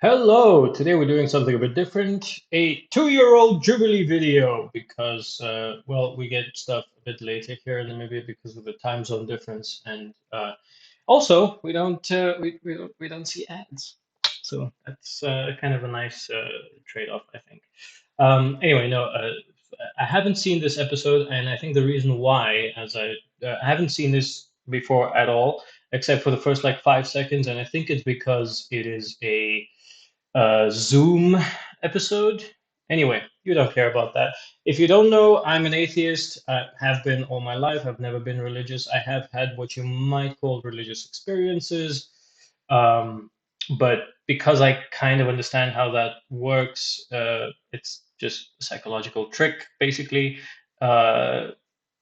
Hello, today we're doing something a bit different. A 2-year-old Jubilee video because, well, we get stuff a bit later here in Namibia because of the time zone difference, and also we don't see ads, so that's kind of a nice trade-off, I think. Anyway, no, I haven't seen this episode, and I think the reason why, I haven't seen this before at all, except for the first like 5 seconds, and I think it's because it is a Zoom episode. Anyway, you don't care about that. If you don't know, I'm an atheist. I have been all my life. I've never been religious. I have had what you might call religious experiences. Um, but because I kind of understand how that works, it's just a psychological trick, basically. Uh,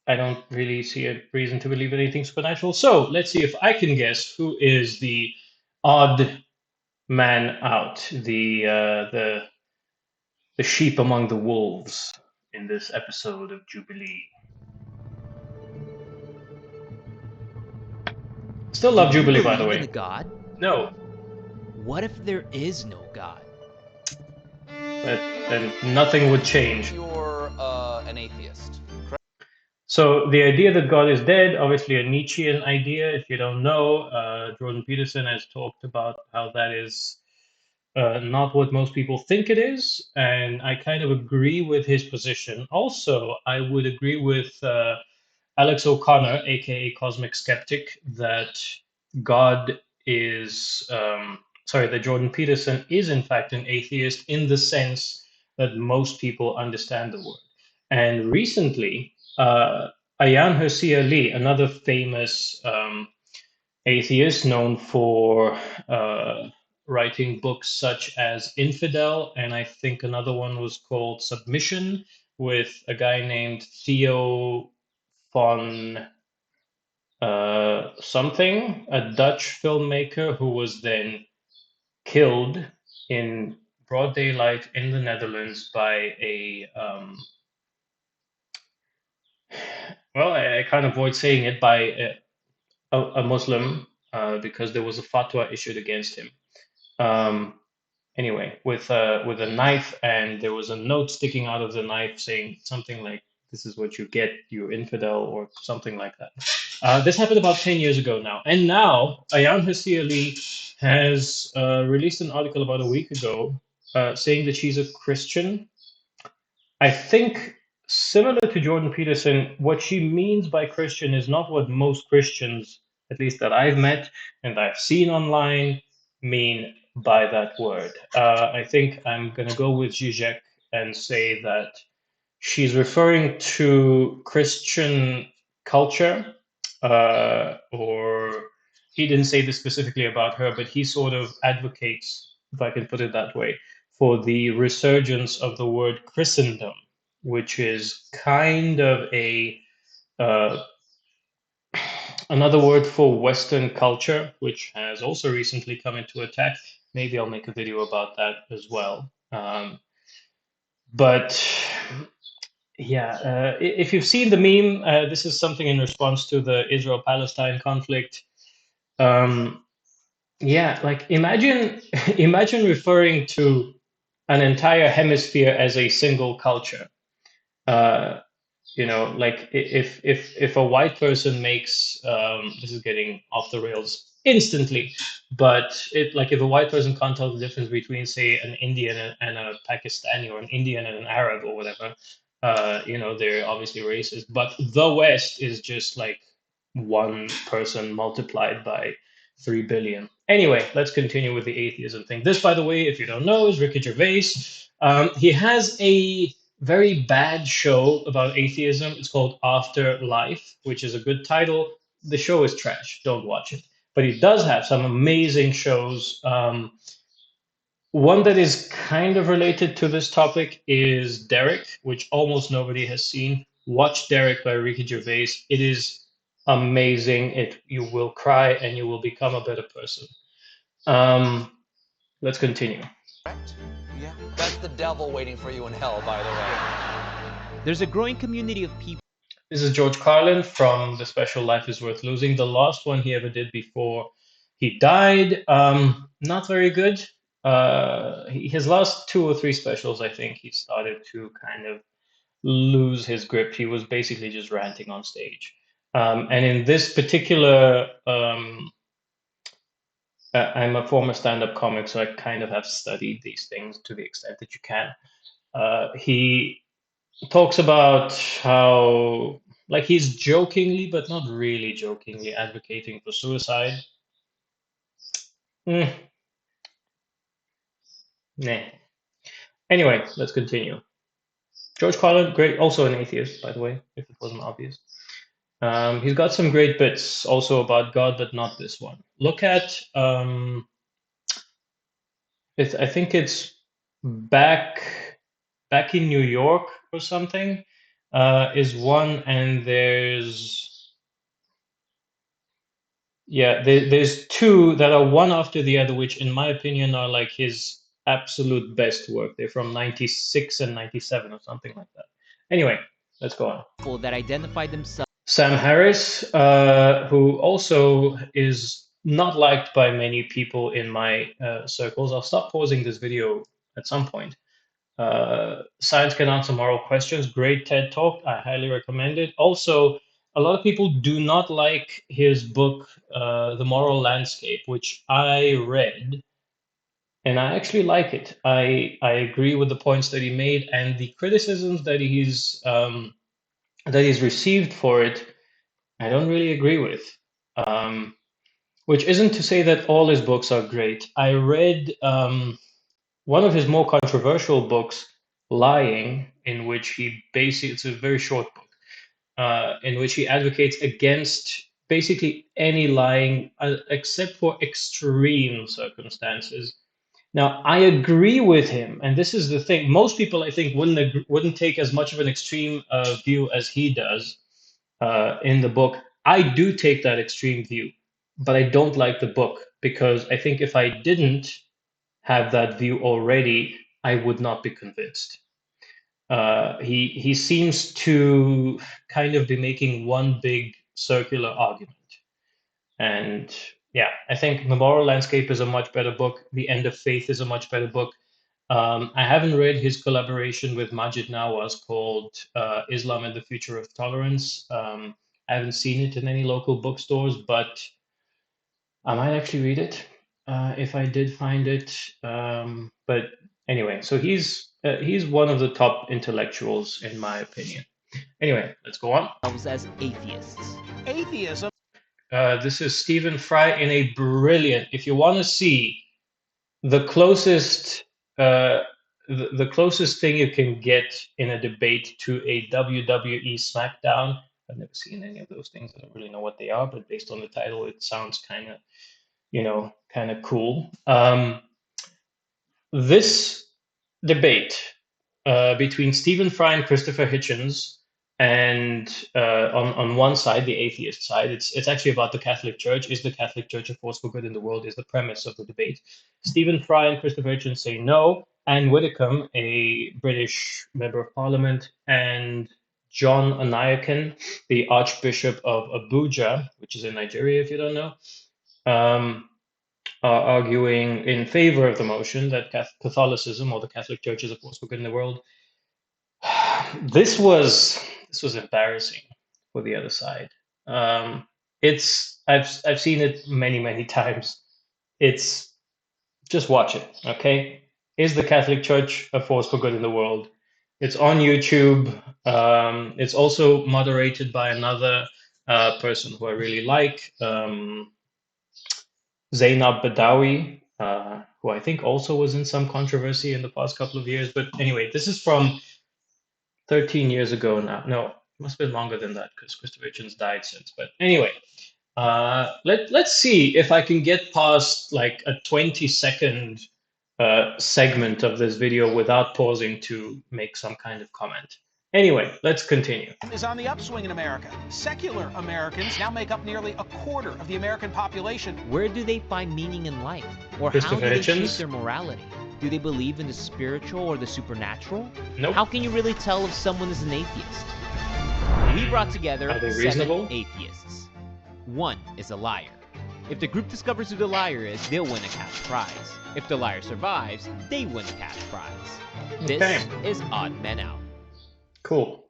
I don't really see a reason to believe in anything supernatural. So let's see if I can guess who is the odd man out, the sheep among the wolves in this episode of Jubilee. Still love Do you Jubilee, by the believe in way. a God? No, What if there is no God? but then nothing would change. You're an atheist. So the idea that God is dead, obviously a Nietzschean idea. If you don't know, Jordan Peterson has talked about how that is not what most people think it is, and I kind of agree with his position. Also, I would agree with Alex O'Connor, aka Cosmic Skeptic, that God is, sorry, that Jordan Peterson is in fact an atheist in the sense that most people understand the word. And recently, Ayaan Hirsi Ali, another famous atheist known for writing books such as Infidel, and I think another one was called Submission with a guy named Theo von something, a Dutch filmmaker who was then killed in broad daylight in the Netherlands by well, I can't avoid saying it, by a Muslim because there was a fatwa issued against him. Anyway, with a knife, and there was a note sticking out of the knife saying something like, "This is what you get, you infidel," or something like that. This happened about 10 years ago now, and now Ayaan Hirsi Ali has released an article about a week ago saying that she's a Christian. I think, similar to Jordan Peterson, what she means by Christian is not what most Christians, at least that I've met and I've seen online, mean by that word. I think I'm going to go with Zizek and say that she's referring to Christian culture, or he didn't say this specifically about her, but he sort of advocates, if I can put it that way, for the resurgence of the word Christendom, which is kind of a uh, another word for Western culture, which has also recently come into attack. Maybe I'll make a video about that as well. But yeah, if you've seen the meme, this is something in response to the Israel-Palestine conflict. Um, yeah, like imagine imagine referring to an entire hemisphere as a single culture. Uh, like if a white person makes this is getting off the rails instantly, but it like if a white person can't tell the difference between, say, an Indian and a Pakistani, or an Indian and an Arab, or whatever, they're obviously racist. But the West is just like one person multiplied by 3 billion. Anyway, let's continue with the atheism thing. This, by the way, if you don't know, is Ricky Gervais. He has a very bad show about atheism. It's called Afterlife, which is a good title. The show is trash. Don't watch it. But he does have some amazing shows. One that is kind of related to this topic is Derek, which almost nobody has seen. Watch Derek by Ricky Gervais. It is amazing. You will cry and you will become a better person. Let's continue. Correct? Yeah. That's the devil waiting for you in hell, by the way. There's a growing community of people. This is George Carlin from the special Life is Worth Losing, the last one he ever did before he died. Not very good. his last 2 or 3 specials, I think he started to kind of lose his grip. He was basically just ranting on stage. And in this particular, I'm a former stand-up comic, so I kind of have studied these things to the extent that you can. He talks about how, like, he's jokingly, but not really jokingly, advocating for suicide. Mm, nah. Anyway, let's continue. George Carlin, great, also an atheist, by the way, if it wasn't obvious. He's got some great bits also about God, but not this one. Look at, I think it's back in New York or something, is one, and there's two that are one after the other, which in my opinion are like his absolute best work. They're from 96 and 97 or something like that. Anyway, let's go on. People that identify themselves Sam Harris, who also is not liked by many people in my circles. I'll stop pausing this video at some point. Science Can Answer Moral Questions, great TED Talk. I highly recommend it. Also, a lot of people do not like his book, The Moral Landscape, which I read, and I actually like it. I agree with the points that he made, and the criticisms that he's received for it, I don't really agree with. Which isn't to say that all his books are great. I read one of his more controversial books, Lying, in which he basically, it's a very short book, in which he advocates against basically any lying except for extreme circumstances. Now, I agree with him, and this is the thing. Most people, I think, wouldn't take as much of an extreme view as he does in the book. I do take that extreme view, but I don't like the book because I think if I didn't have that view already, I would not be convinced. He seems to kind of be making one big circular argument. And yeah, I think The Moral Landscape is a much better book. The End of Faith is a much better book. I haven't read his collaboration with Majid Nawaz called Islam and the Future of Tolerance. I haven't seen it in any local bookstores, but I might actually read it if I did find it. But anyway, so he's one of the top intellectuals in my opinion. Anyway, let's go on. as atheists. Atheism. This is Stephen Fry in a brilliant. If you want to see the closest, the closest thing you can get in a debate to a WWE SmackDown. I've never seen any of those things. I don't really know what they are, but based on the title, it sounds kind of cool. This debate between Stephen Fry and Christopher Hitchens, and on one side, the atheist side, it's actually about the Catholic Church. Is the Catholic Church a force for good in the world? Is the premise of the debate. Stephen Fry and Christopher Hitchens say no. Anne Widdecombe, a British member of Parliament, and John Anayakan, the Archbishop of Abuja, which is in Nigeria, if you don't know, are arguing in favor of the motion that Catholicism or the Catholic Church is a force for good in the world. This was embarrassing for the other side. I've seen it many times. It's just watch it, okay? Is the Catholic Church a force for good in the world? It's on YouTube. It's also moderated by another person who I really like, Zainab Badawi, who I think also was in some controversy in the past couple of years. But anyway, this is from 13 years ago now. No, it must have been longer than that because Christopher Hitchens died since. But anyway, let's see if I can get past like a 20-second segment of this video without pausing to make some kind of comment. Anyway, let's continue. Is on the upswing in America. Secular Americans now make up nearly a quarter of the American population. Where do they find meaning in life? Or how Christopher do they shape Hitchens? their morality? Do they believe in the spiritual or the supernatural? Nope. How can you really tell if someone is an atheist? We brought together Are they 7 reasonable? atheists. 1 is a liar. If the group discovers who the liar is, they'll win a cash prize. If the liar survives, they win the cash prize. Okay. This is Odd Men Out. Cool.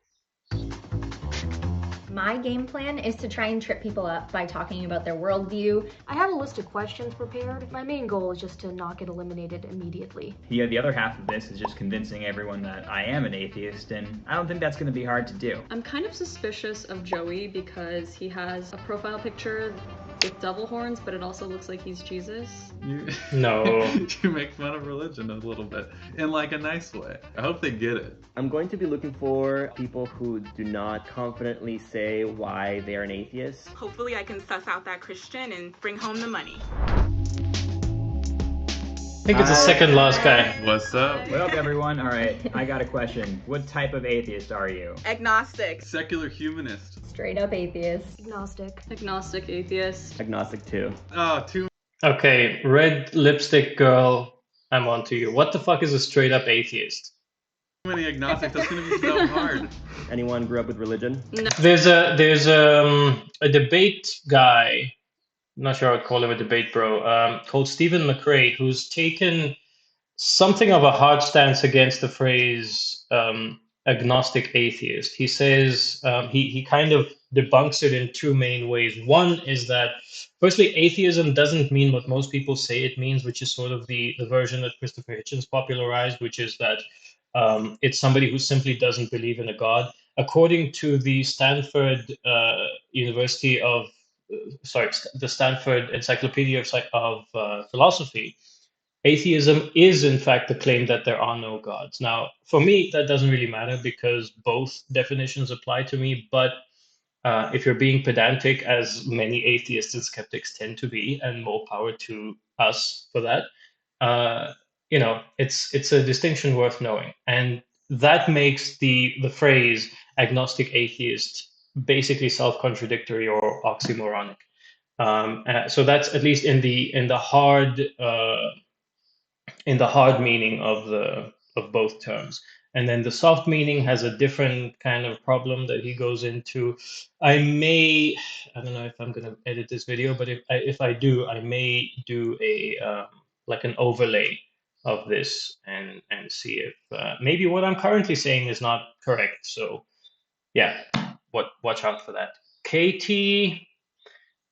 My game plan is to try and trip people up by talking about their worldview. I have a list of questions prepared. My main goal is just to not get eliminated immediately. Yeah, the other half of this is just convincing everyone that I am an atheist, and I don't think that's going to be hard to do. I'm kind of suspicious of Joey because he has a profile picture with devil horns, but it also looks like he's Jesus. No. You make fun of religion a little bit in like a nice way. I hope they get it. I'm going to be looking for people who do not confidently say why they're an atheist. Hopefully I can suss out that Christian and bring home the money. I think it's the second last guy. What's up? What up, everyone? All right, I got a question. What type of atheist are you? Agnostic. Secular humanist. Straight up atheist. Agnostic. Agnostic atheist. Agnostic too. Oh, too Okay, red lipstick girl, I'm on to you. What the fuck is a straight up atheist? many agnostics. That's going to be so hard. Anyone grew up with religion? No. There's a debate guy, I'm not sure I'd call him a debate bro, called Stephen McRae, who's taken something of a hard stance against the phrase agnostic atheist. He says he kind of debunks it in two main ways. One is that, firstly, atheism doesn't mean what most people say it means, which is sort of the version that Christopher Hitchens popularized, which is that it's somebody who simply doesn't believe in a god. According to the Stanford the Stanford Encyclopedia of Philosophy, atheism is in fact the claim that there are no gods. Now, for me, that doesn't really matter because both definitions apply to me, but if you're being pedantic, as many atheists and skeptics tend to be, and more power to us for that, it's a distinction worth knowing. And that makes the phrase agnostic atheist basically self-contradictory or oxymoronic. So that's at least in the hard meaning of both terms. And then the soft meaning has a different kind of problem that he goes into. I don't know if I'm going to edit this video, but if I do, I may do like an overlay of this and see if maybe what I'm currently saying is not correct. So yeah, watch out for that. Katie,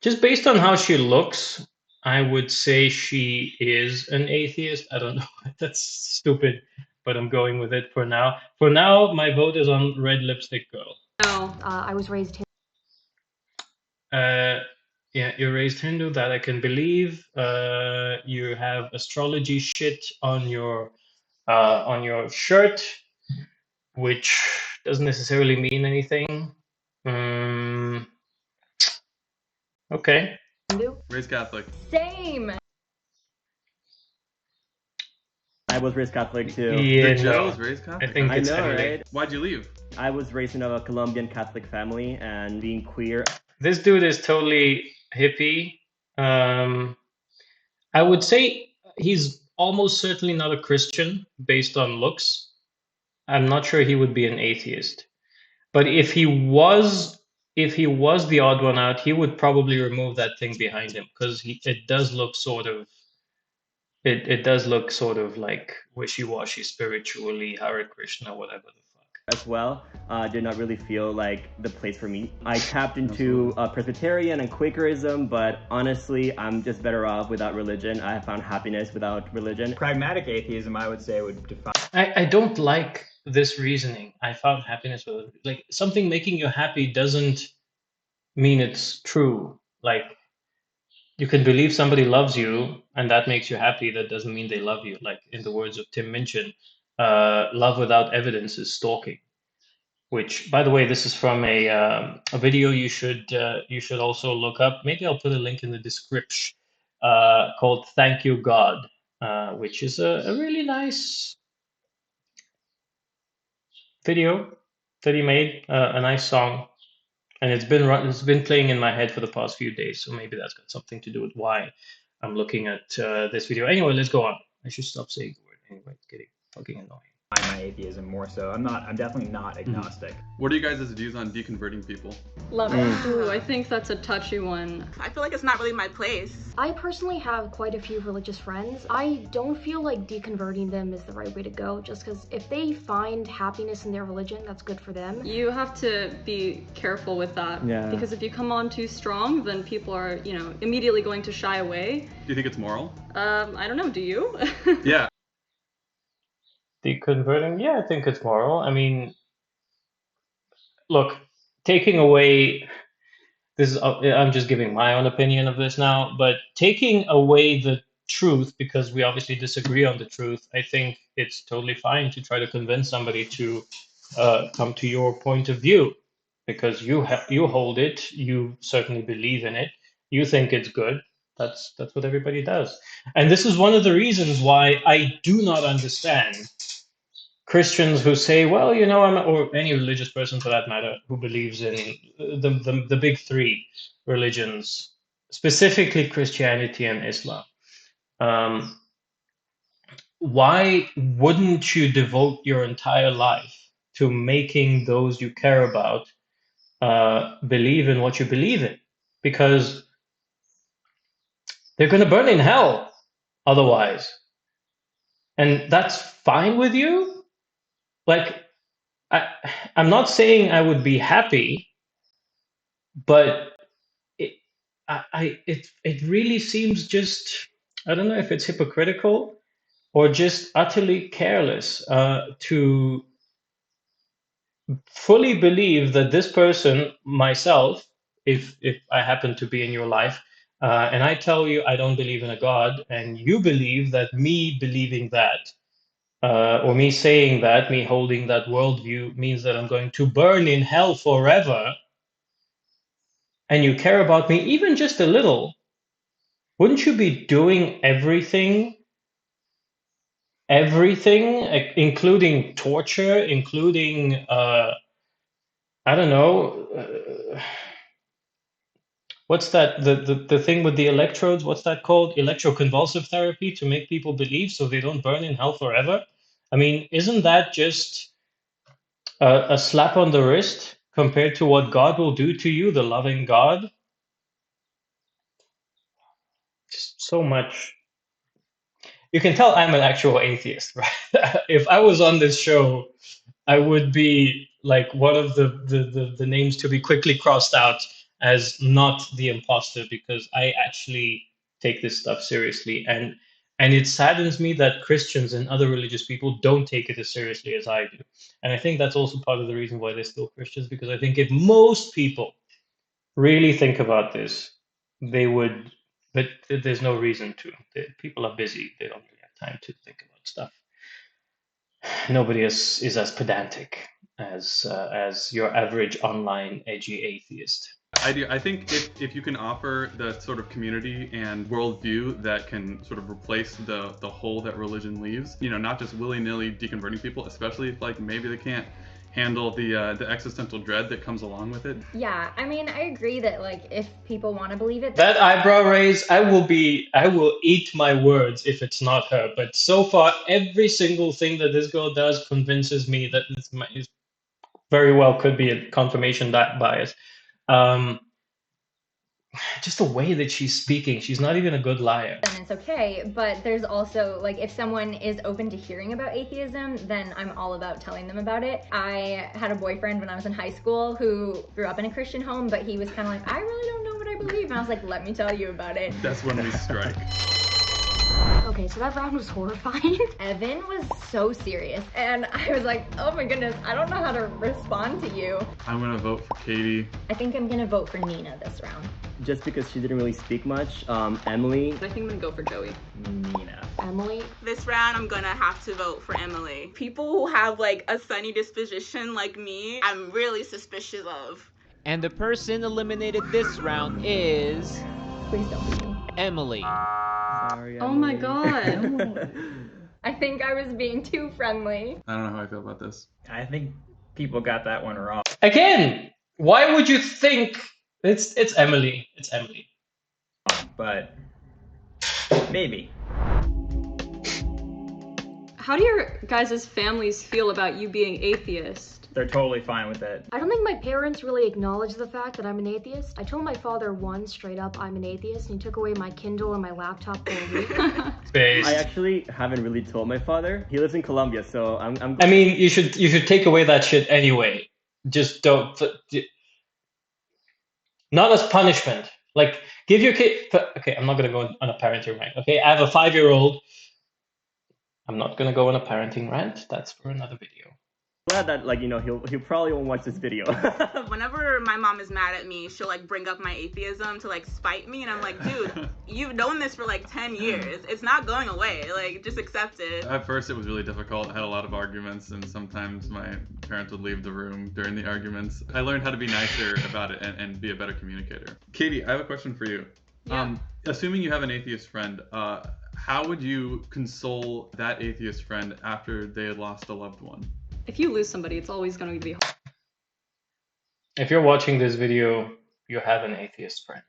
just based on how she looks, I would say she is an atheist. I don't know. That's stupid, but I'm going with it for now. For now, my vote is on red lipstick girl. No. I was raised here. Yeah, you're raised Hindu, that I can believe. You have astrology shit on your shirt, which doesn't necessarily mean anything. Okay. Hindu? Raised Catholic. Same. I was raised Catholic too. Yeah, Joe no. was raised Catholic. I think I it's know, everything. right? Why'd you leave? I was raised in a Colombian Catholic family, and being queer. This dude is totally hippie. I would say he's almost certainly not a Christian based on looks. I'm not sure he would be an atheist. But if he was the odd one out, he would probably remove that thing behind him because it does look sort of like wishy-washy spiritually, Hare Krishna, whatever the fuck. As well, did not really feel like the place for me. I tapped into Presbyterian and Quakerism, but honestly, I'm just better off without religion. I have found happiness without religion. Pragmatic atheism, I would say, would define. I don't like this reasoning. I found happiness with it. Like, something making you happy doesn't mean it's true. Like, you can believe somebody loves you and that makes you happy. That doesn't mean they love you. Like, in the words of Tim Minchin, love without evidence is stalking. Which, by the way, this is from a video you should also look up. Maybe I'll put a link in the description, called "Thank You God," which is a really nice video that he made, a nice song, and it's been playing in my head for the past few days. So maybe that's got something to do with why I'm looking at this video. Anyway, let's go on. I should stop saying the word. Anyway, it's getting fucking annoying. my atheism more so. I'm definitely not agnostic. What are you guys' views on deconverting people? Love it. Ooh, I think that's a touchy one. I feel like it's not really my place. I personally have quite a few religious friends. I don't feel like deconverting them is the right way to go, just because if they find happiness in their religion, that's good for them. You have to be careful with that. Yeah. Because if you come on too strong, then people are, immediately going to shy away. Do you think it's moral? I don't know, do you? Yeah. Deconverting, yeah, I think it's moral. I mean, look, taking away this is I'm just giving my own opinion of this now, but taking away the truth because we obviously disagree on the truth, I think it's totally fine to try to convince somebody to come to your point of view because you hold it, you certainly believe in it, you think it's good. That's what everybody does, and this is one of the reasons why I do not understand Christians who say, well, or any religious person for that matter, who believes in the big three religions, specifically Christianity and Islam. Why wouldn't you devote your entire life to making those you care about believe in what you believe in? Because they're going to burn in hell otherwise. And that's fine with you? Like, I'm not saying I would be happy, but it really seems just, I don't know if it's hypocritical or just utterly careless to fully believe that this person, myself, if I happen to be in your life, and I tell you I don't believe in a God, and you believe that me believing that or me saying that, me holding that worldview means that I'm going to burn in hell forever, and you care about me even just a little, wouldn't you be doing everything, including torture, including, I don't know, what's that, the thing with the electrodes, what's that called? Electroconvulsive therapy to make people believe so they don't burn in hell forever? I mean, isn't that just a slap on the wrist compared to what God will do to you, the loving God? Just so much. You can tell I'm an actual atheist, right? If I was on this show, I would be like one of the names to be quickly crossed out as not the imposter because I actually take this stuff seriously. And it saddens me that Christians and other religious people don't take it as seriously as I do. And I think that's also part of the reason why they're still Christians, because I think if most people really think about this, they would, but there's no reason to. People are busy. They don't really have time to think about stuff. Nobody is as pedantic as your average online edgy atheist. I do. I think if you can offer the sort of community and worldview that can sort of replace the hole that religion leaves, not just willy-nilly deconverting people, especially if like maybe they can't handle the existential dread that comes along with it. Yeah, I mean, I agree that like if people want to believe it, that eyebrow raise, I will eat my words if it's not her. But so far, every single thing that this girl does convinces me that it very well could be a confirmation bias. Just the way that she's speaking, she's not even a good liar. And it's okay, but there's also like if someone is open to hearing about atheism, then I'm all about telling them about it. I had a boyfriend when I was in high school who grew up in a Christian home, but he was kind of like, I really don't know what I believe, and I was like, let me tell you about it. That's when we strike. Okay, so that round was horrifying. Evan was so serious, and I was like, oh my goodness, I don't know how to respond to you. I'm gonna vote for Katie. I think I'm gonna vote for Nina this round. Just because she didn't really speak much. Emily. I think I'm gonna go for Joey. Nina. Emily. This round, I'm gonna have to vote for Emily. People who have like a sunny disposition like me, I'm really suspicious of. And the person eliminated this round is... Please don't be me. Emily. Sorry, Emily. Oh my god. I think I was being too friendly. I don't know how I feel about this. I think people got that one wrong. Again, why would you think it's Emily? It's Emily. But maybe. How do your guys' families feel about you being atheist? They're totally fine with it. I don't think my parents really acknowledge the fact that I'm an atheist. I told my father once straight up I'm an atheist, and he took away my Kindle and my laptop for a week. I actually haven't really told my father. He lives in Colombia, so I'm I mean, you should take away that shit anyway. Just don't. Not as punishment. Like, give your kid. Okay, I'm not gonna go on a parenting rant. Okay, I have a 5-year-old. I'm not gonna go on a parenting rant. That's for another video. glad that, like, you know, he'll probably won't watch this video. Whenever my mom is mad at me, she'll like bring up my atheism to like spite me, and I'm like, dude, you've known this for like 10 years. It's not going away. Like, just accept it. At first it was really difficult. I had a lot of arguments, and sometimes my parents would leave the room during the arguments. I learned how to be nicer about it and be a better communicator. Katie, I have a question for you. Yeah. Assuming you have an atheist friend, how would you console that atheist friend after they had lost a loved one? If you lose somebody, it's always going to be If you're watching this video, you have an atheist friend.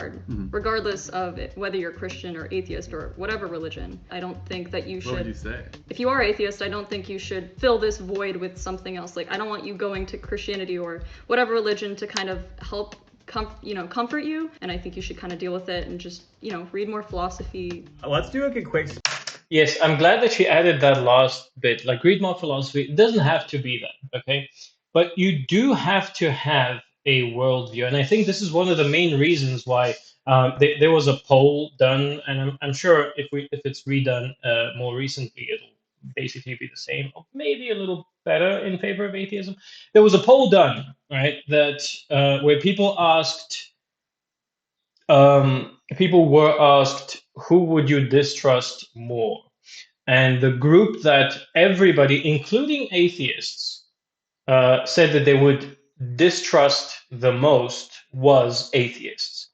hard, regardless of whether you're Christian or atheist or whatever religion. I don't think that you should. What would you say? If you are atheist, I don't think you should fill this void with something else. Like, I don't want you going to Christianity or whatever religion to kind of help comfort you. And I think you should kind of deal with it and just, read more philosophy. Let's do a quick. Yes, I'm glad that she added that last bit. Like, read more philosophy. It doesn't have to be that, okay? But you do have to have a worldview. And I think this is one of the main reasons why there was a poll done, and I'm sure if it's redone more recently, it'll basically be the same, or maybe a little better in favor of atheism. There was a poll done, right, that where people were asked, who would you distrust more? And the group that everybody, including atheists, said that they would distrust the most was atheists.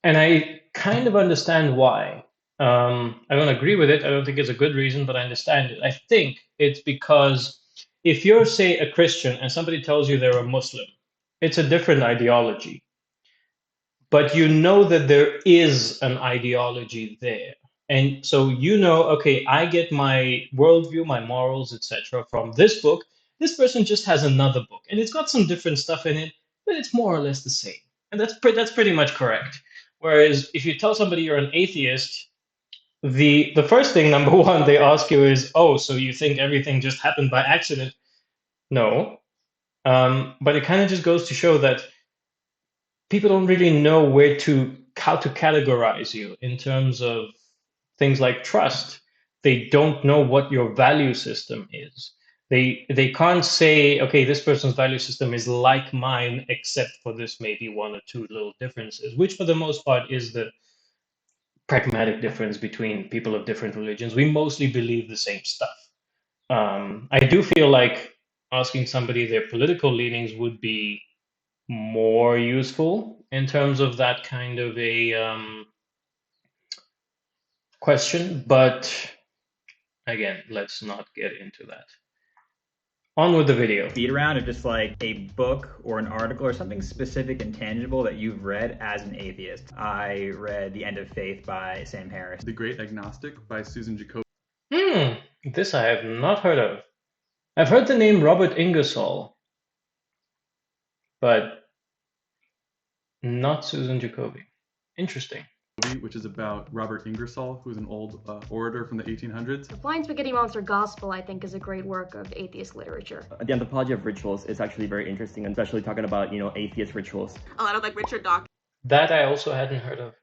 And I kind of understand why. I don't agree with it. I don't think it's a good reason, but I understand it. I think it's because if you're, say, a Christian and somebody tells you they're a Muslim, it's a different ideology. But you know that there is an ideology there. And so okay, I get my worldview, my morals, etc. from this book. This person just has another book, and it's got some different stuff in it, but it's more or less the same. And that's pretty much correct. Whereas if you tell somebody you're an atheist, the first thing, number one, they ask you is, oh, so you think everything just happened by accident? No. But it kind of just goes to show that people don't really know how to categorize you in terms of things like trust. They don't know what your value system is. They can't say, okay, this person's value system is like mine, except for this maybe one or two little differences, which for the most part is the pragmatic difference between people of different religions. We mostly believe the same stuff. I do feel like asking somebody their political leanings would be more useful in terms of that kind of a question, but again, let's not get into that. On with the video. Beat around of just like a book or an article or something specific and tangible that you've read as an atheist. I read The End of Faith by Sam Harris. The Great Agnostic by Susan Jacoby. This I have not heard of. I've heard the name Robert Ingersoll, but not Susan Jacoby. Interesting. Which is about Robert Ingersoll, who's an old orator from the 1800s. The Flying Spaghetti Monster Gospel, I think, is a great work of atheist literature. The Anthropology of Rituals is actually very interesting, and especially talking about, atheist rituals. A lot of like Richard Dawkins. That I also hadn't heard of.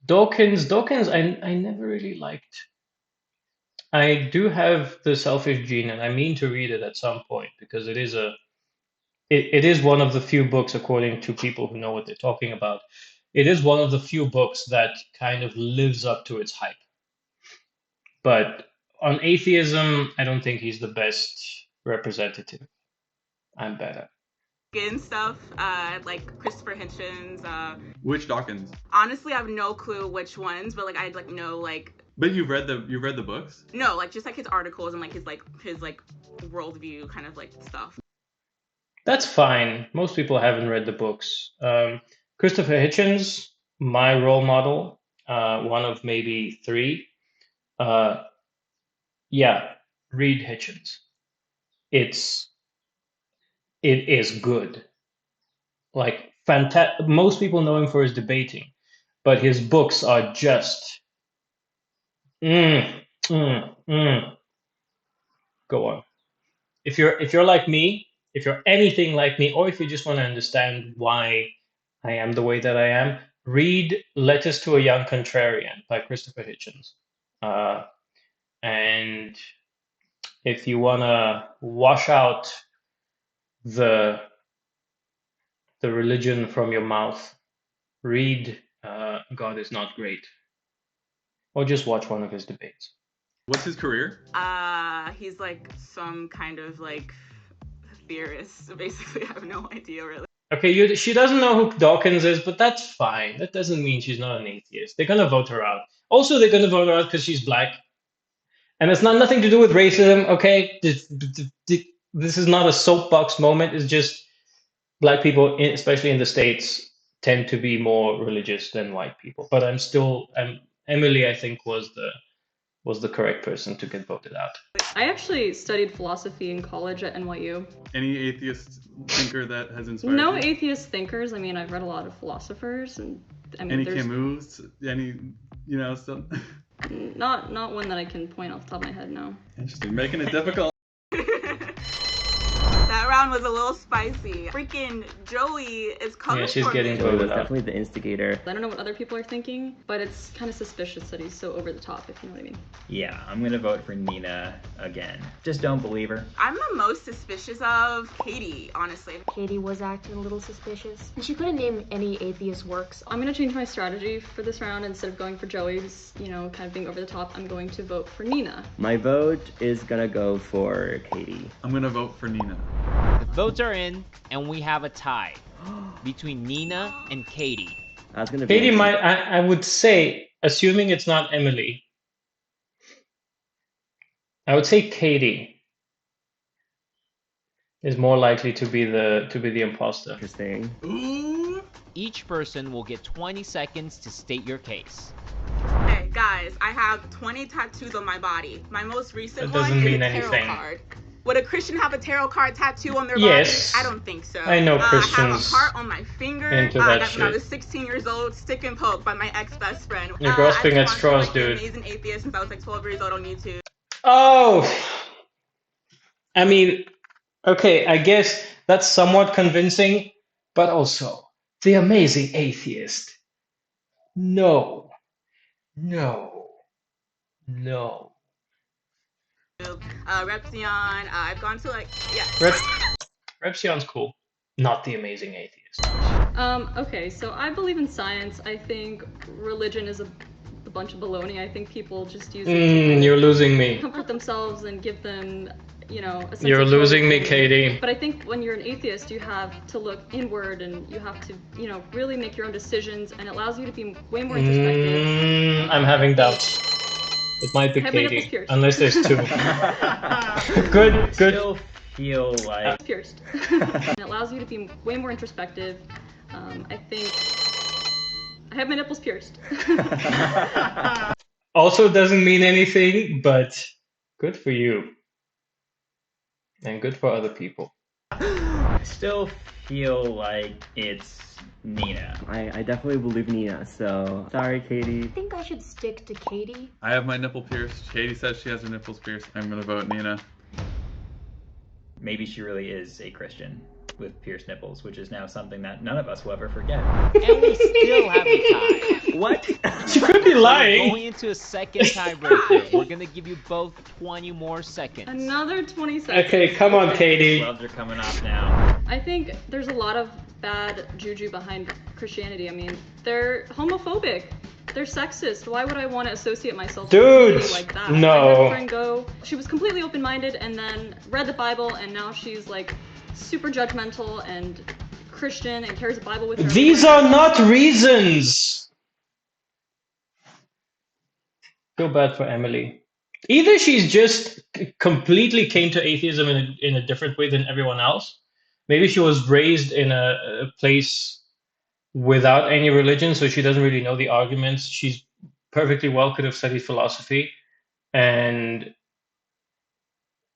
Dawkins, I never really liked. I do have The Selfish Gene, and I mean to read it at some point, because it is one of the few books, according to people who know what they're talking about, it is one of the few books that kind of lives up to its hype. But on atheism, I don't think he's the best representative. I'm better. And stuff, like Christopher Hitchens. Which Dawkins? Honestly, I have no clue which ones, but like I know like. But you've read the books? No, like just like his articles and like his worldview kind of like stuff. That's fine. Most people haven't read the books. Christopher Hitchens, my role model. one of maybe three. Yeah, read Hitchens. It is good. Like fantastic. Most people know him for his debating, but his books are just mm, mm, mm. Go on. If you're like me, if you're anything like me, or if you just want to understand why I am the way that I am, read Letters to a Young Contrarian by Christopher Hitchens. And if you want to wash out the religion from your mouth, read God is Not Great, or just watch one of his debates. What's his career? He's like some kind of like theorist. Basically, I have no idea really. Okay, she doesn't know who Dawkins is, but that's fine. That doesn't mean she's not an atheist. They're gonna vote her out. Also, they're gonna vote her out because she's black, and it's not nothing to do with racism. Okay, this is not a soapbox moment. It's just black people, especially in the States, tend to be more religious than white people. But Emily, I think, was the correct person to get voted out. I actually studied philosophy in college at NYU. Any atheist thinker that has inspired No you? atheist thinkers. I mean, I've read a lot of philosophers, and I mean, Any there's Camus? Any, stuff? not one that I can point off the top of my head. No. Interesting, making it difficult. That round was a little spicy. Freaking Joey is coming Yeah, she's for getting me. Joey was voted out. definitely the instigator. I don't know what other people are thinking, but it's kind of suspicious that he's so over the top, if you know what I mean. Yeah, I'm gonna vote for Nina again. Just don't believe her. I'm the most suspicious of Katie, honestly. Katie was acting a little suspicious. And she couldn't name any atheist works. I'm gonna change my strategy for this round. Instead of going for Joey's, kind of being over the top, I'm going to vote for Nina. My vote is gonna go for Katie. I'm gonna vote for Nina. The votes are in, and we have a tie between Nina and Katie. That's gonna be Katie might, I would say, assuming it's not Emily, I would say Katie is more likely to be the imposter. interesting. Ooh. Each person will get 20 seconds to state your case. Hey guys, I have 20 tattoos on my body. My most recent That doesn't one is mean a tarot anything. card. Would a Christian have a tarot card tattoo on their Yes. body? I don't think so. I know I have a Christians heart on my finger. into I that got when I shit. was 16 years old, stick and poke by my ex-best friend. You're grasping I've at been wanting straws, to be, like, dude. an amazing atheist since I was like 12 years old on YouTube. Oh, I mean, okay, I guess that's somewhat convincing, but also the amazing atheist. No. Repsion. I've gone to Repsion's cool. Not the amazing atheist. Okay, so I believe in science. I think religion is a bunch of baloney. I think people just use it to You're losing me. comfort themselves and give them, a sense You're of losing hope. me, Katie. But I think when you're an atheist, you have to look inward and you have to, really make your own decisions, and it allows you to be way more introspective. I'm having doubts. It might be I have my nipples Katie, pierced. unless there's two. Good. Still feel like Pierced. It allows you to be way more introspective. I think I have my nipples pierced. Also doesn't mean anything, but good for you. And good for other people. still feel like it's Nina. I definitely believe Nina, so sorry, Katie. I think I should stick to Katie. I have my nipple pierced. Katie says she has her nipples pierced. I'm gonna vote Nina. Maybe she really is a Christian with pierced nipples, which is now something that none of us will ever forget. And we still have a tie. What? She could be We're lying. going into a second tiebreaker. We're gonna give you both 20 more seconds. Another 20 seconds. Okay, come on, Katie. Gloves are coming off now. I think there's a lot of bad juju behind Christianity. I mean, they're homophobic. They're sexist. Why would I want to associate myself with a Dude, community like that? no. I had a friend go, she was completely open-minded and then read the Bible, and now she's like super judgmental and Christian and carries a Bible with her. These are not reasons. Feel bad for Emily. Either she's just completely came to atheism in a different way than everyone else. Maybe she was raised in a place without any religion, so she doesn't really know the arguments. She's perfectly well could have studied philosophy. And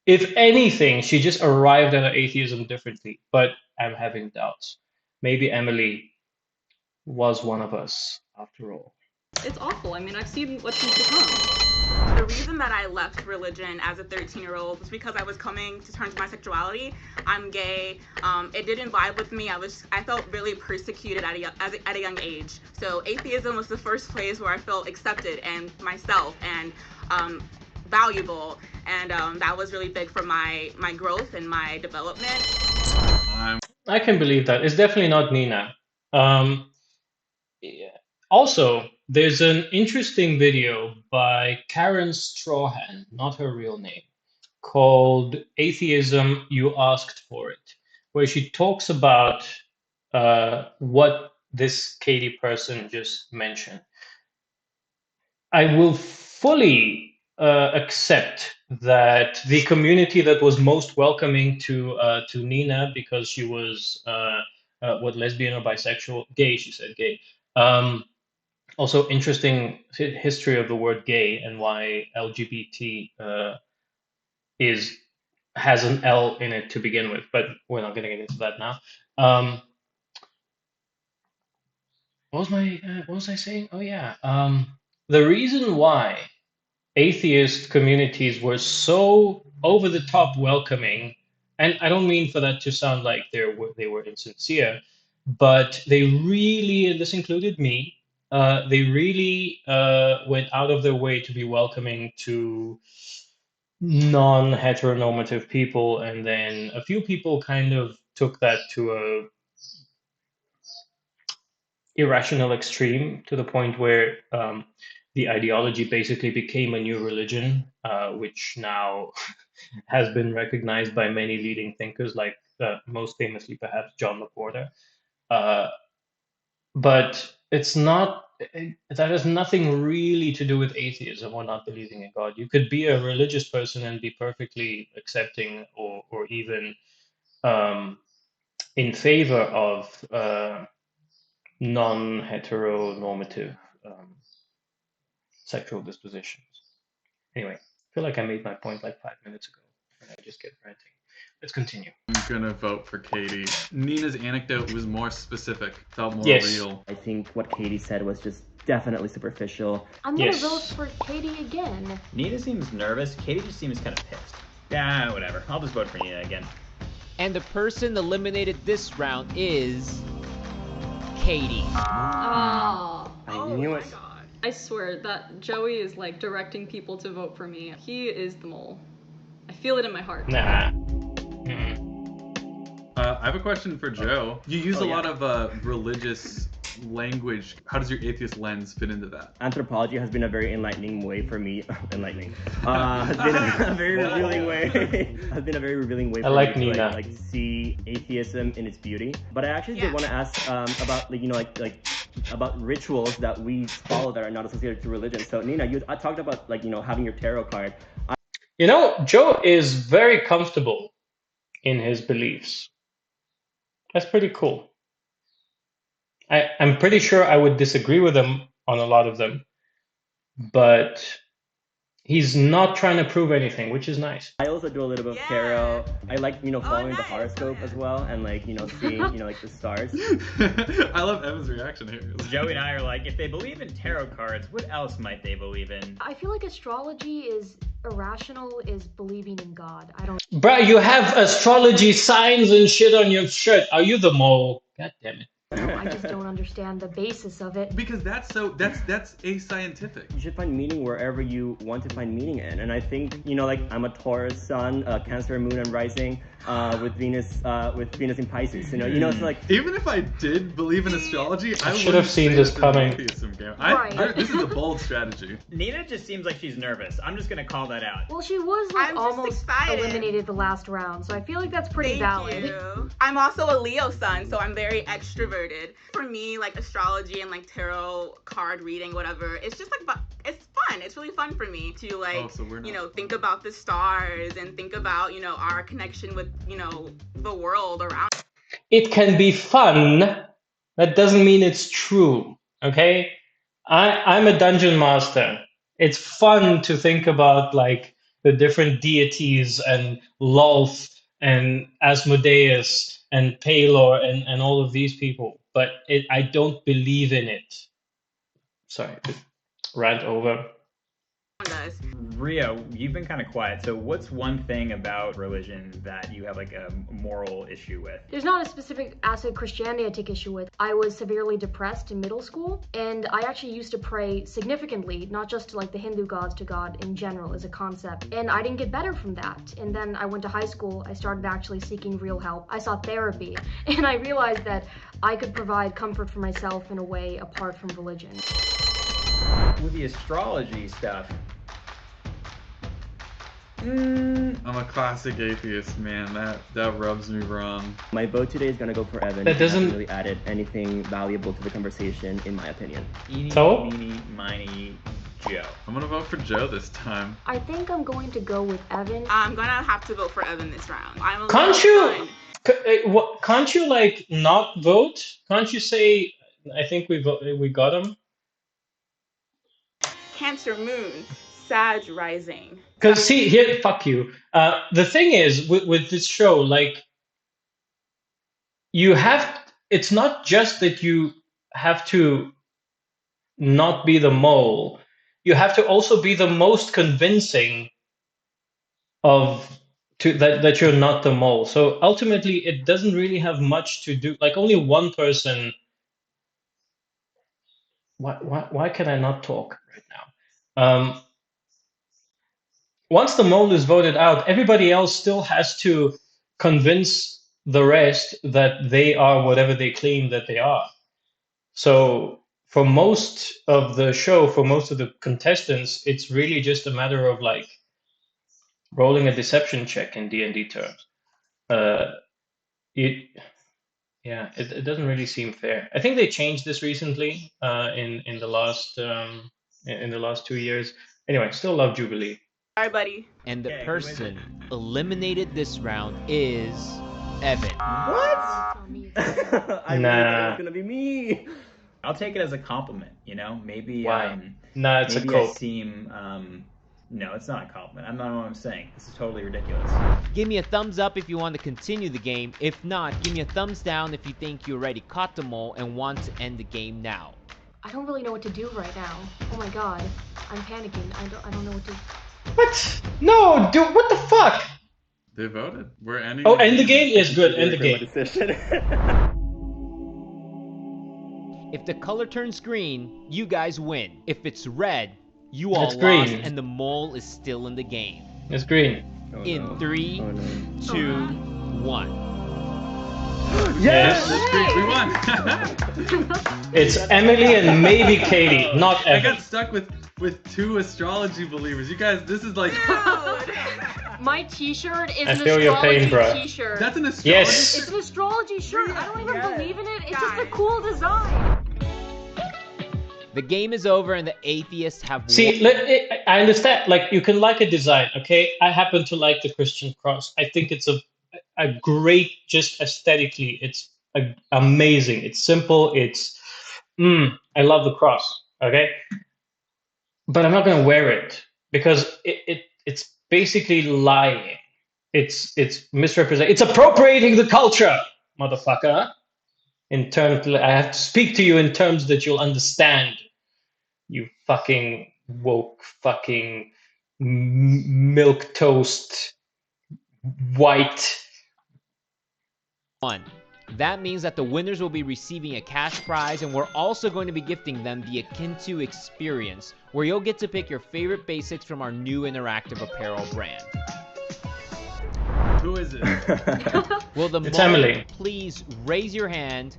if anything, she just arrived at her atheism differently. But I'm having doubts. Maybe Emily was one of us after all. It's awful. I mean, I've seen what she's become. The reason that I left religion as a 13-year-old was because I was coming to terms with my sexuality. I'm gay. It didn't vibe with me. I felt really persecuted at a young age. So atheism was the first place where I felt accepted and myself and valuable. And that was really big for my growth and my development. I can believe that. It's definitely not Nina. Yeah. Also, there's an interesting video by Karen Strawhan, not her real name, called Atheism, You Asked For It, where she talks about what this Katie person just mentioned. I will fully accept that the community that was most welcoming to Nina, because she was lesbian or bisexual, gay, she said gay. Also interesting history of the word gay and why LGBT has an L in it to begin with, but we're not going to get into that now. What was I saying? Oh yeah. The reason why atheist communities were so over the top welcoming, and I don't mean for that to sound like they were insincere, but they really, and this included me, they really went out of their way to be welcoming to non-heteronormative people, and then a few people kind of took that to a irrational extreme, to the point where the ideology basically became a new religion, which now has been recognized by many leading thinkers, like most famously perhaps John Laporta. But it's not, that has nothing really to do with atheism or not believing in God. You could be a religious person and be perfectly accepting or even in favor of non-heteronormative sexual dispositions. Anyway, I feel like I made my point like 5 minutes ago, and I just get ranting. Let's continue. I'm gonna vote for Katie. Nina's anecdote was more specific, felt more real. I think what Katie said was just definitely superficial. I'm gonna vote for Katie again. Nina seems nervous. Katie just seems kind of pissed. Yeah, whatever. I'll just vote for Nina again. And the person eliminated this round is Katie. Oh. I knew it. I swear that Joey is like directing people to vote for me. He is the mole. I feel it in my heart. Nah. I have a question for Joe. You use a lot of religious language. How does your atheist lens fit into that? Anthropology has been a very enlightening way for me. Has been a very revealing way. Has been a very revealing way for like me Nina. to like see atheism in its beauty. But I actually did want to ask about about rituals that we follow that are not associated to religion. So Nina, I talked about having your tarot card. Joe is very comfortable in his beliefs. That's pretty cool. I'm pretty sure I would disagree with him on a lot of them, but he's not trying to prove anything, which is nice. I also do a little bit of tarot. I like, following the horoscope as well, and seeing, the stars. I love Evan's reaction here. Joey and I are like, if they believe in tarot cards, what else might they believe in? I feel like astrology is irrational, is believing in God. I don't. Bruh, you have astrology signs and shit on your shirt. Are you the mole? God damn it. I just don't understand the basis of it. Because that's ascientific. You should find meaning wherever you want to find meaning in. And I think, I'm a Taurus sun, Cancer moon and rising, with Venus in Pisces. It's like, even if I did believe in astrology, I should have seen this coming. This is a bold strategy. Nina just seems like she's nervous. I'm just gonna call that out. Well, she was almost eliminated the last round, so I feel like that's pretty valid. You. I'm also a Leo sun, so I'm very extroverted. For me, like astrology and like tarot card reading, whatever, it's just like it's fun. It's really fun for me to think about the stars and think about our connection with the world around. It can be fun. That doesn't mean it's true. Okay. I'm a dungeon master. It's fun to think about like the different deities and Lolth and Asmodeus and Palor and all of these people, but I don't believe in it. Sorry, rant over. Rio, you've been kind of quiet. So what's one thing about religion that you have like a moral issue with? There's not a specific aspect of Christianity I take issue with. I was severely depressed in middle school, and I actually used to pray significantly, not just to like the Hindu gods, to God in general as a concept. And I didn't get better from that. And then I went to high school, I started actually seeking real help. I saw therapy, and I realized that I could provide comfort for myself in a way apart from religion. With the astrology stuff, I'm a classic atheist, man. That rubs me wrong. My vote today is gonna go for Evan. That doesn't He hasn't really added anything valuable to the conversation, in my opinion. Eeny, So? meeny, miny, Joe. I'm gonna vote for Joe this time. I think I'm going to go with Evan. I'm gonna have to vote for Evan this round. I'm a Can't little you? Can't you like not vote? Can't you say? I think we got him. Cancer moon, Sag rising. Because see here, fuck you. The thing is with this show, like you have. It's not just that you have to not be the mole. You have to also be the most convincing that you're not the mole. So ultimately, it doesn't really have much to do. Like only one person. Why can I not talk right now? Once the mole is voted out, everybody else still has to convince the rest that they are whatever they claim that they are. So for most of the show, for most of the contestants, it's really just a matter of like rolling a deception check in D&D terms. It doesn't really seem fair. I think they changed this recently in the last 2 years. Anyway, still love Jubilee. Sorry, buddy. And the person eliminated this round is Evan. What? I really thought it was gonna be me. I'll take it as a compliment, you know? Maybe Why? Nah, it's maybe a cope. I seem no, it's not a compliment. I'm not what I'm saying. This is totally ridiculous. Give me a thumbs up if you want to continue the game. If not, give me a thumbs down if you think you already caught the mole and want to end the game now. I don't really know what to do right now. Oh my god, I'm panicking. I don't know what to. What? No, dude, what the fuck? They voted. We're ending. Oh, end the game? Yes, good. End the game. If the color turns green, you guys win. If it's red, you all It's lost green. and the mole is still in the game. It's green. In 3, 2, 1. Yes. We won. It's Emily and maybe Katie, not I Evan. got stuck with 2 astrology believers. You guys, this is like. My t-shirt is I an feel your astrology pain, bro. t-shirt. That's an astrology. Yes. It's an astrology shirt. I don't even believe in it. It's just a cool design. The game is over and the atheists have won. See, I understand. Like, you can like a design, okay? I happen to like the Christian cross. I think it's a great, just aesthetically, it's amazing. It's simple. It's, I love the cross, okay? But I'm not going to wear it because it's basically lying. It's misrepresenting. It's appropriating the culture, motherfucker. In terms, I have to speak to you in terms that you'll understand. You fucking woke, fucking milk toast, white. 1. That means that the winners will be receiving a cash prize, and we're also going to be gifting them the Akin to experience, where you'll get to pick your favorite basics from our new interactive apparel brand. Who is it? Will the It's mole Emily. please raise your hand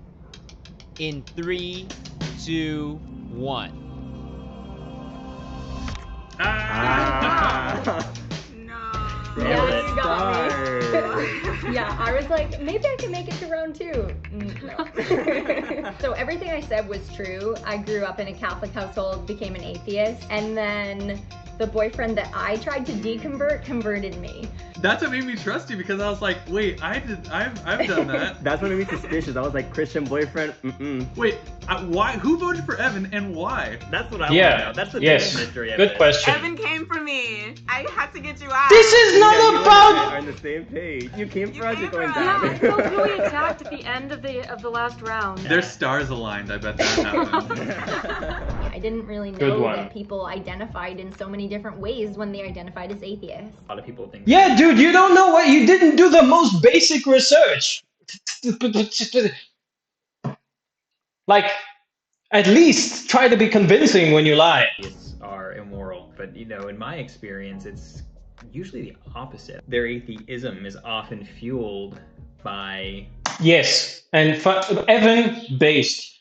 in 3, 2, 1. No. Yeah, Let's you got me. start. Yeah, I was like, maybe I can make it to round 2. No. So everything I said was true. I grew up in a Catholic household, became an atheist, and then the boyfriend that I tried to deconvert converted me. That's what made me trust you, because I was like, wait, I've done that. That's what made me suspicious. I was like, Christian boyfriend, Wait, why? Who voted for Evan and why? That's what I want to know. That's the biggest mystery. Good question. Evan came for me. I had to get you out. This is not You about. are on the same page. You came for us. You're going Yeah, I down. felt really attacked at the end of the last round. Their stars aligned. I bet that happened. I didn't really Good know one. that people identified in so many different ways when they identified as atheists. A lot of people think. Yeah, dude, you don't know what you didn't do the most basic research. Like, at least try to be convincing when you lie. Atheists are immoral, but in my experience, it's usually the opposite. Their atheism is often fueled by. Yes, and Evan-based.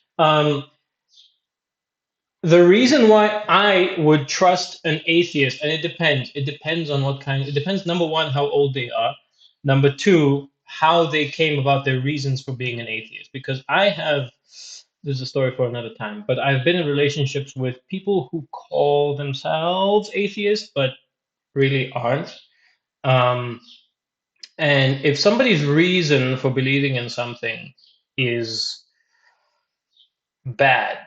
The reason why I would trust an atheist, and it depends. It depends on what kind. It depends, number one, how old they are. Number two, how they came about their reasons for being an atheist. Because this is a story for another time, but I've been in relationships with people who call themselves atheists, but really aren't. And if somebody's reason for believing in something is bad,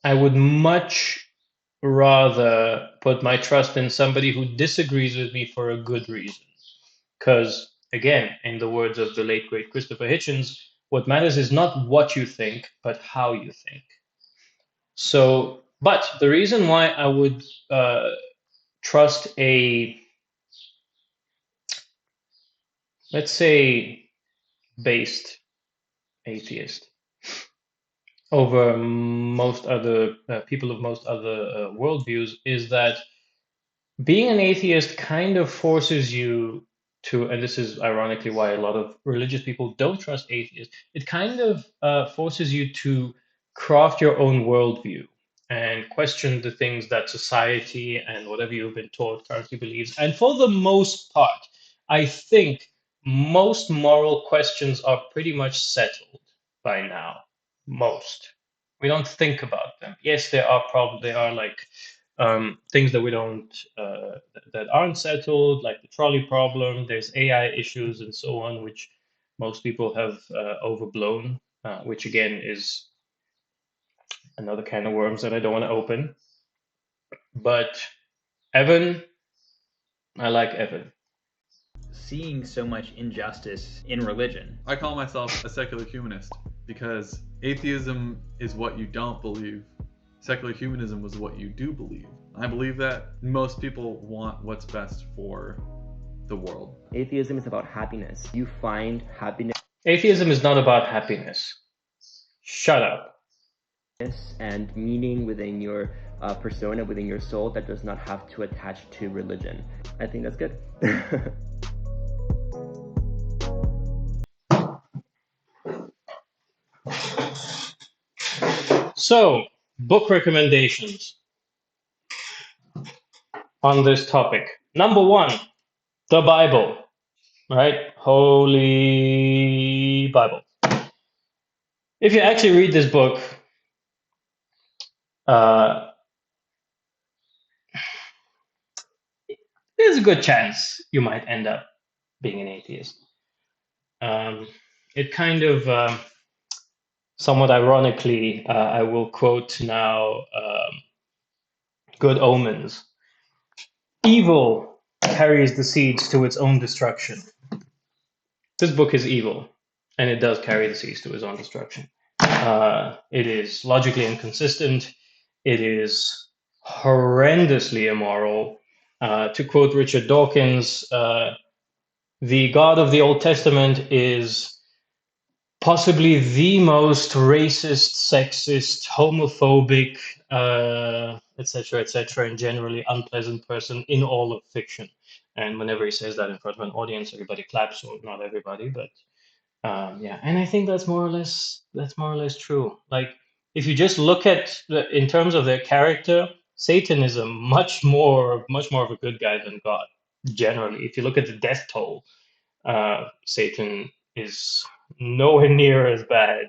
I would much rather put my trust in somebody who disagrees with me for a good reason. Because, again, in the words of the late, great Christopher Hitchens, what matters is not what you think, but how you think. So, but the reason why I would trust a, let's say, based atheist over most other people of most other worldviews is that being an atheist kind of forces you to, and this is ironically why a lot of religious people don't trust atheists, it kind of forces you to craft your own worldview and question the things that society and whatever you've been taught currently believes. And for the most part, I think most moral questions are pretty much settled by now. Most. We don't think about them. Yes, there are like things that we don't that aren't settled, like the trolley problem. There's AI issues and so on, which most people have overblown, which again is another can of worms that I don't want to open. But Evan, I like Evan. Seeing so much injustice in religion. I call myself a secular humanist because atheism is what you don't believe. Secular humanism was what you do believe. I believe that most people want what's best for the world. Atheism is about happiness. You find happiness. Atheism is not about happiness. Shut up. And meaning within your persona, within your soul, that does not have to attach to religion. I think that's good. So, book recommendations on this topic. Number one, the Bible, right? Holy Bible. If you actually read this book, there's a good chance you might end up being an atheist. It kind of, somewhat ironically, I will quote now Good Omens. Evil carries the seeds to its own destruction. This book is evil, and it does carry the seeds to its own destruction. It is logically inconsistent. It is horrendously immoral. To quote Richard Dawkins, the God of the Old Testament is possibly the most racist, sexist, homophobic, etc., and generally unpleasant person in all of fiction. And whenever he says that in front of an audience, everybody claps, or not everybody, but yeah. And I think that's more or less true. Like, if you just look at in terms of their character, Satan is much more of a good guy than God. Generally, if you look at the death toll, Satan is nowhere near as bad.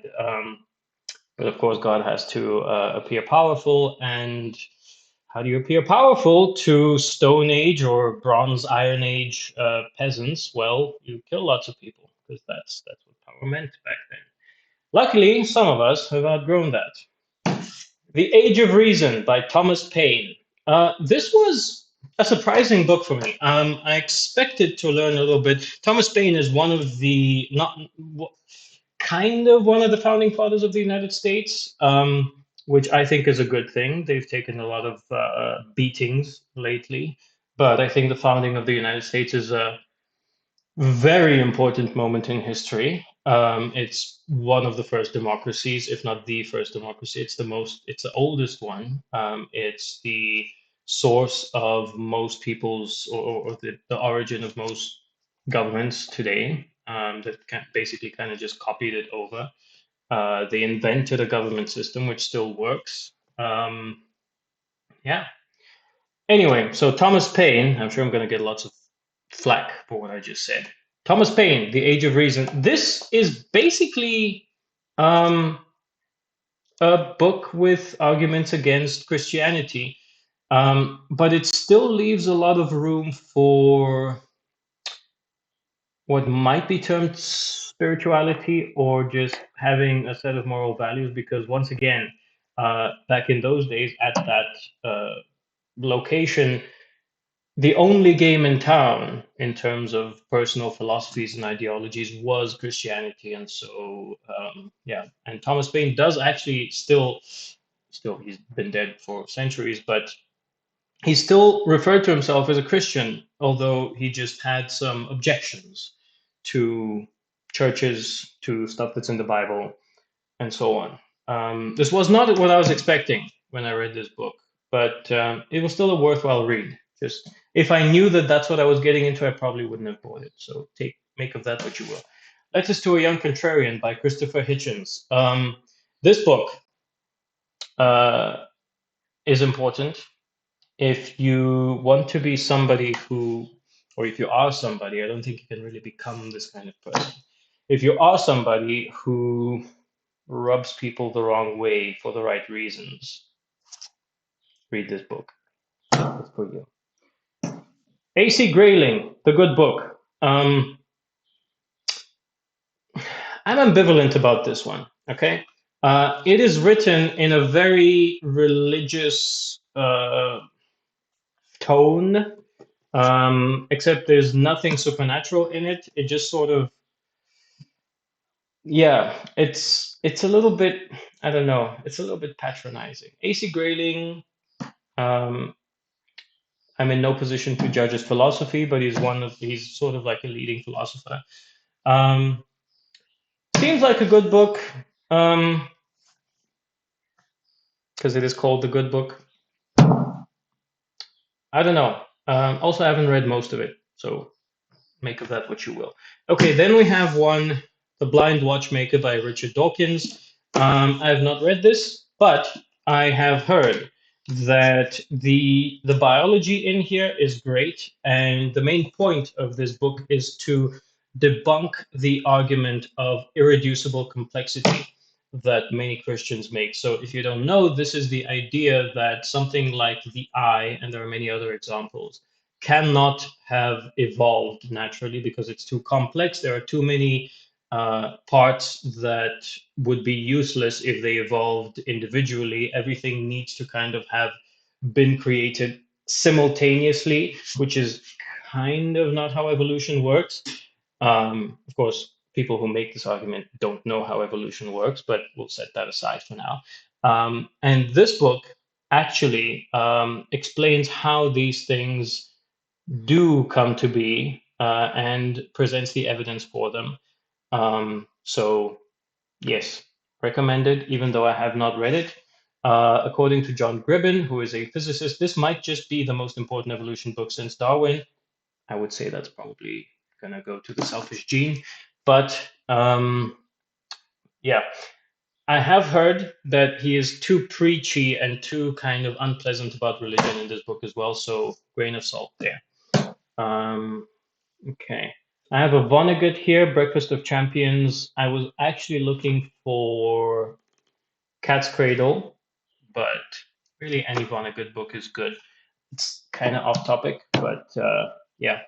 But of course, God has to appear powerful and how do you appear powerful to Stone Age or Bronze Iron Age peasants? Well, you kill lots of people because that's what power meant back then. Luckily, some of us have outgrown that. The Age of Reason by Thomas Paine. This was a surprising book for me. I expected to learn a little bit. Thomas Paine is one of the kind of one of the founding fathers of the United States, which I think is a good thing. They've taken a lot of beatings lately, but I think the founding of the United States is a very important moment in history. It's one of the first democracies, if not the first democracy. It's the oldest one. It's the source of most people's, or the origin of most governments today, that basically kind of just copied it over. They invented a government system which still works. Yeah. Anyway, so Thomas Paine, I'm sure I'm going to get lots of flack for what I just said. Thomas Paine, The Age of Reason. This is basically a book with arguments against Christianity, but it still leaves a lot of room for what might be termed spirituality or just having a set of moral values, because once again, back in those days at that location, the only game in town in terms of personal philosophies and ideologies was Christianity. And so, yeah, and Thomas Paine does actually still, he's been dead for centuries, but he still referred to himself as a Christian, although he just had some objections to churches, to stuff that's in the Bible, and so on. This was not what I was expecting when I read this book, but it was still a worthwhile read. Just if I knew that that's what I was getting into, I probably wouldn't have bought it. So make of that what you will. Letters to a Young Contrarian by Christopher Hitchens. This book is important if you want to be somebody who, or if you are somebody, I don't think you can really become this kind of person. If you are somebody who rubs people the wrong way for the right reasons, read this book. It's for you. A.C. Grayling, The Good Book. I'm ambivalent about this one, okay? It is written in a very religious tone, except there's nothing supernatural in it. It just sort of, yeah, it's a little bit, I don't know, it's a little bit patronizing. A.C. Grayling, I'm in no position to judge his philosophy, but he's sort of like a leading philosopher. Seems like a good book, because it is called The Good Book. I don't know. Also, I haven't read most of it, so make of that what you will. Okay, then we have one, The Blind Watchmaker by Richard Dawkins. I have not read this, but I have heard that the biology in here is great, and the main point of this book is to debunk the argument of irreducible complexity that many Christians make. So if you don't know, this is the idea that something like the eye, and there are many other examples, cannot have evolved naturally because it's too complex. There are too many parts that would be useless if they evolved individually. Everything needs to kind of have been created simultaneously, which is kind of not how evolution works. Of course, people who make this argument don't know how evolution works, but we'll set that aside for now. And this book actually explains how these things do come to be and presents the evidence for them. So yes, recommended, even though I have not read it. According to John Gribben, who is a physicist, this might just be the most important evolution book since Darwin. I would say that's probably going to go to the selfish gene. But yeah, I have heard that he is too preachy and too kind of unpleasant about religion in this book as well. So grain of salt there. Okay. I have a Vonnegut here, Breakfast of Champions. I was actually looking for Cat's Cradle, but really any Vonnegut book is good. It's kind of off topic, but yeah.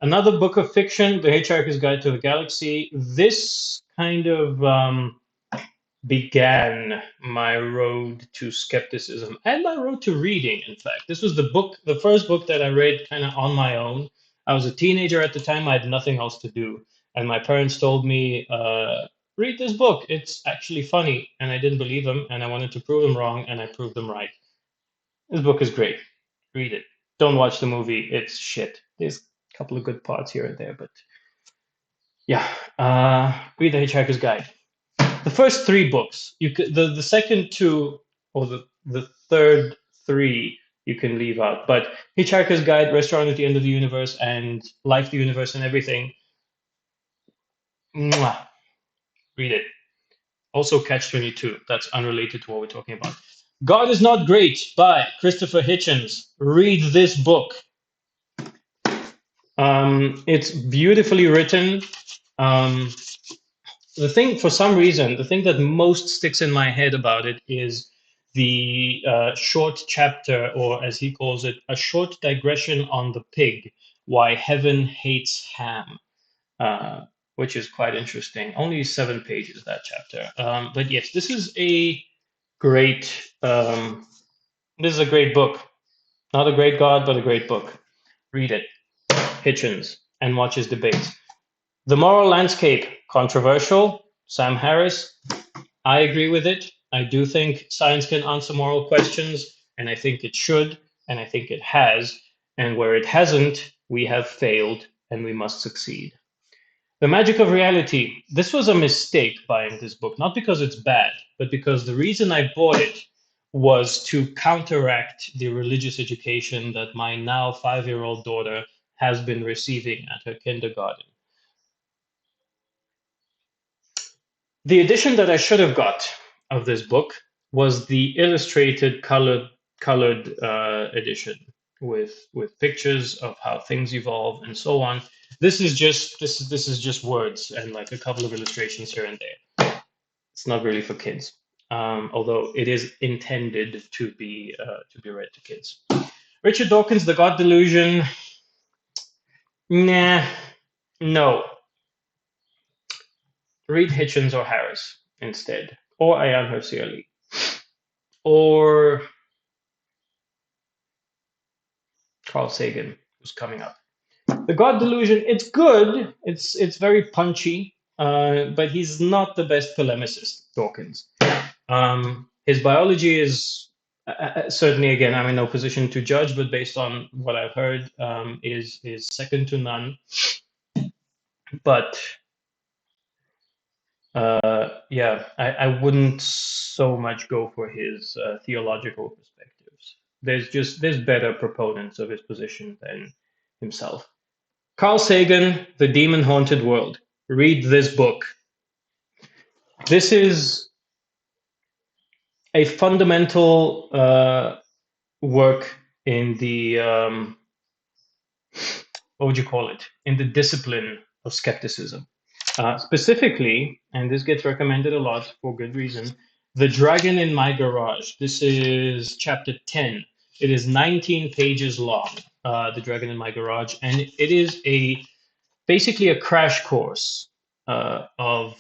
Another book of fiction, The Hitchhiker's Guide to the Galaxy. This kind of began my road to skepticism and my road to reading, in fact. This was the first book that I read kind of on my own. I was a teenager at the time. I had nothing else to do. And my parents told me, read this book. It's actually funny. And I didn't believe them. And I wanted to prove them wrong. And I proved them right. This book is great. Read it. Don't watch the movie. It's shit. There's a couple of good parts here and there. But yeah, read The Hitchhiker's Guide. The first three books, you could, the second two, or the third three, you can leave out. But Hitchhiker's Guide, Restaurant at the End of the Universe, and Life, the Universe, and Everything. Mwah. Read it. Also, Catch-22. That's unrelated to what we're talking about. God is Not Great by Christopher Hitchens. Read this book. It's beautifully written. For some reason, the thing that most sticks in my head about it is the short chapter, or as he calls it, a short digression on the pig, why heaven hates ham, which is quite interesting. Only 7 pages, that chapter. But yes, this is a great book. Not a great God, but a great book. Read it. Hitchens, and watch his debates. The Moral Landscape, controversial. Sam Harris, I agree with it. I do think science can answer moral questions, and I think it should, and I think it has. And where it hasn't, we have failed, and we must succeed. The Magic of Reality. This was a mistake buying this book, not because it's bad, but because the reason I bought it was to counteract the religious education that my now 5-year-old daughter has been receiving at her kindergarten. The edition that I should have got of this book was the illustrated colored edition with pictures of how things evolve and so on. This is just words and like a couple of illustrations here and there. It's not really for kids, although it is intended to be read to kids. Richard Dawkins, The God Delusion. Nah, no. Read Hitchens or Harris instead, or Ayaan Hirsi Ali, or Carl Sagan, who's coming up. The God Delusion, it's good. It's very punchy, but he's not the best polemicist, Dawkins. His biology is certainly, again, I'm in no position to judge, but based on what I've heard, is second to none. But yeah, I wouldn't so much go for his theological perspectives. There's better proponents of his position than himself. Carl Sagan, The Demon Haunted World. Read this book. This is a fundamental work in the what would you call it? In the discipline of skepticism. Specifically, and this gets recommended a lot for good reason, The Dragon in My Garage. This is chapter 10. It is 19 pages long, The Dragon in My Garage, and it is basically a crash course of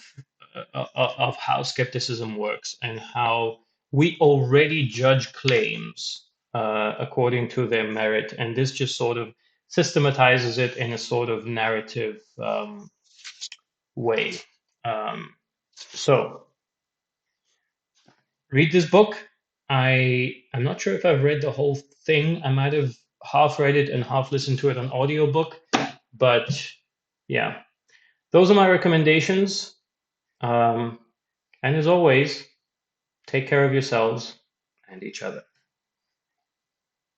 how skepticism works and how we already judge claims according to their merit, and this just sort of systematizes it in a sort of narrative way. So read this book. I'm not sure if I've read the whole thing. I might have half read it and half listened to it on audiobook, but yeah, those are my recommendations. And as always, take care of yourselves and each other.